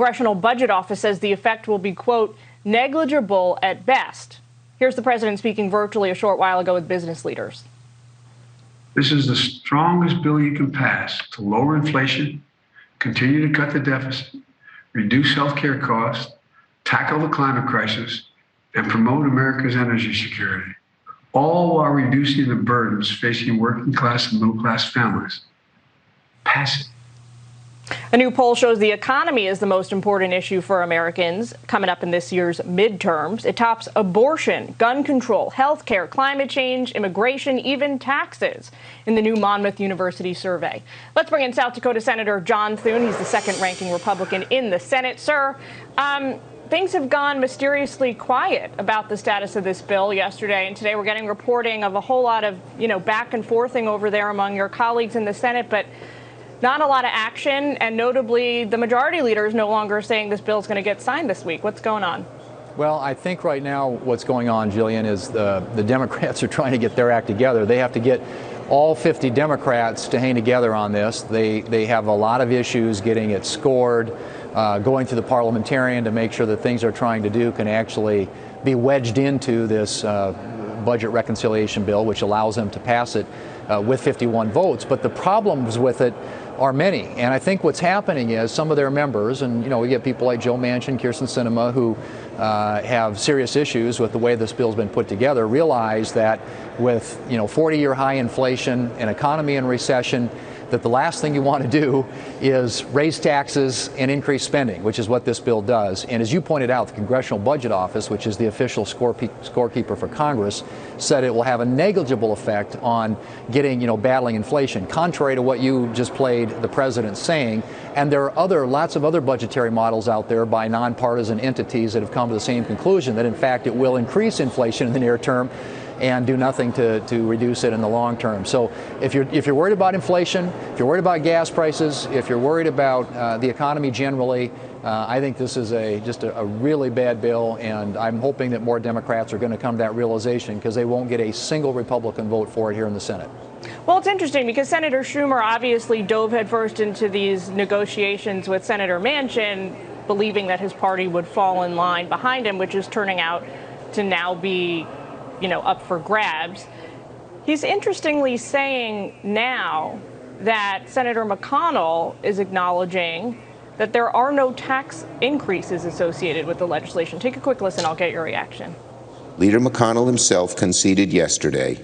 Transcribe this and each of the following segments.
Congressional Budget Office says the effect will be, quote, negligible at best. Here's the president speaking virtually a short while ago with business leaders. This is the strongest bill you can pass to lower inflation, continue to cut the deficit, reduce health care costs, tackle the climate crisis, and promote America's energy security, all while reducing the burdens facing working class and middle class families. Pass it. A new poll shows the economy is the most important issue for Americans coming up in this year's midterms. It tops abortion, gun control, health care, climate change, immigration, even taxes in the new Monmouth University survey. Let's bring in South Dakota Senator John Thune. He's the second-ranking Republican in the Senate. Sir, things have gone mysteriously quiet about the status of this bill yesterday, and today we're getting reporting of a whole lot of, back and forthing over there among your colleagues in the Senate, but not a lot of action, and notably the majority leader is no longer saying this bill is going to get signed this week. What's going on? Well, I think right now what's going on, Gillian, is the Democrats are trying to get their act together. They have to get all 50 Democrats to hang together on this. They have a lot of issues getting it scored, going to the parliamentarian to make sure that things they're trying to do can actually be wedged into this budget reconciliation bill, which allows them to pass it with 51 votes. But the problems with it are many, and I think what's happening is some of their members, and we get people like Joe Manchin, Kyrsten Sinema, who have serious issues with the way this bill's been put together, realize that with 40-year high inflation, an economy in recession, that the last thing you want to do is raise taxes and increase spending, which is what this bill does. And as you pointed out, the Congressional Budget Office, which is the official scorekeeper for Congress, said it will have a negligible effect on getting, battling inflation, contrary to what you just played the president saying. And there are lots of other budgetary models out there by nonpartisan entities that have come to the same conclusion, that in fact it will increase inflation in the near term and do nothing to reduce it in the long term. So if you're worried about inflation, if you're worried about gas prices, if you're worried about the economy generally, I think this is just a really bad bill, and I'm hoping that more Democrats are going to come to that realization, because they won't get a single Republican vote for it here in the Senate. Well, it's interesting because Senator Schumer obviously dove headfirst into these negotiations with Senator Manchin, believing that his party would fall in line behind him, which is turning out to now be up for grabs. He's interestingly saying now that Senator McConnell is acknowledging that there are no tax increases associated with the legislation. Take a quick listen. I'll get your reaction. Leader McConnell himself conceded yesterday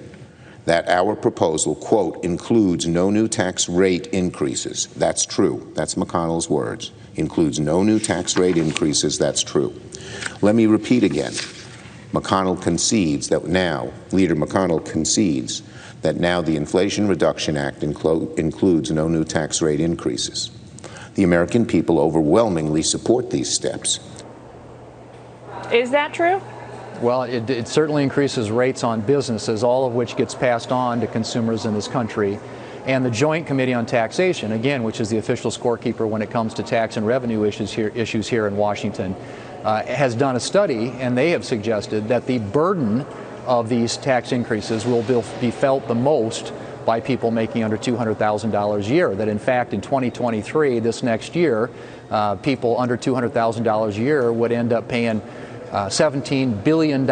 that our proposal, quote, includes no new tax rate increases. That's true. That's McConnell's words. Includes no new tax rate increases. That's true. Let me repeat again. Leader McConnell concedes that now the Inflation Reduction Act includes no new tax rate increases. The American people overwhelmingly support these steps. Is that true? Well, it certainly increases rates on businesses, all of which gets passed on to consumers in this country. And the Joint Committee on Taxation, again, which is the official scorekeeper when it comes to tax and revenue issues here in Washington, has done a study, and they have suggested that the burden of these tax increases will be felt the most by people making under $200,000 a year. That in fact in 2023, this next year, people under $200,000 a year would end up paying $17 billion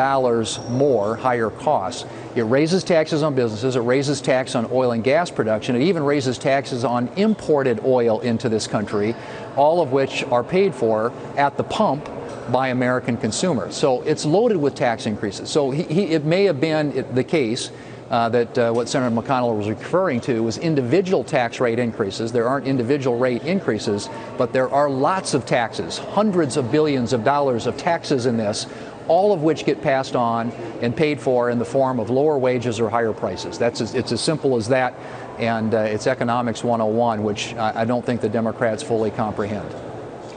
more higher costs. It raises taxes on businesses, it raises tax on oil and gas production, it even raises taxes on imported oil into this country, all of which are paid for at the pump by American consumers. So it's loaded with tax increases. So it may have been the case that what Senator McConnell was referring to was individual tax rate increases. There aren't individual rate increases, but there are lots of taxes, hundreds of billions of dollars of taxes in this, all of which get passed on and paid for in the form of lower wages or higher prices. It's as simple as that, and it's economics 101, which I don't think the Democrats fully comprehend.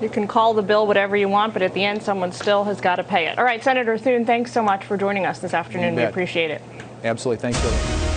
You can call the bill whatever you want, but at the end, someone still has got to pay it. All right, Senator Thune, thanks so much for joining us this afternoon. We appreciate it. Absolutely. Thanks, Billy.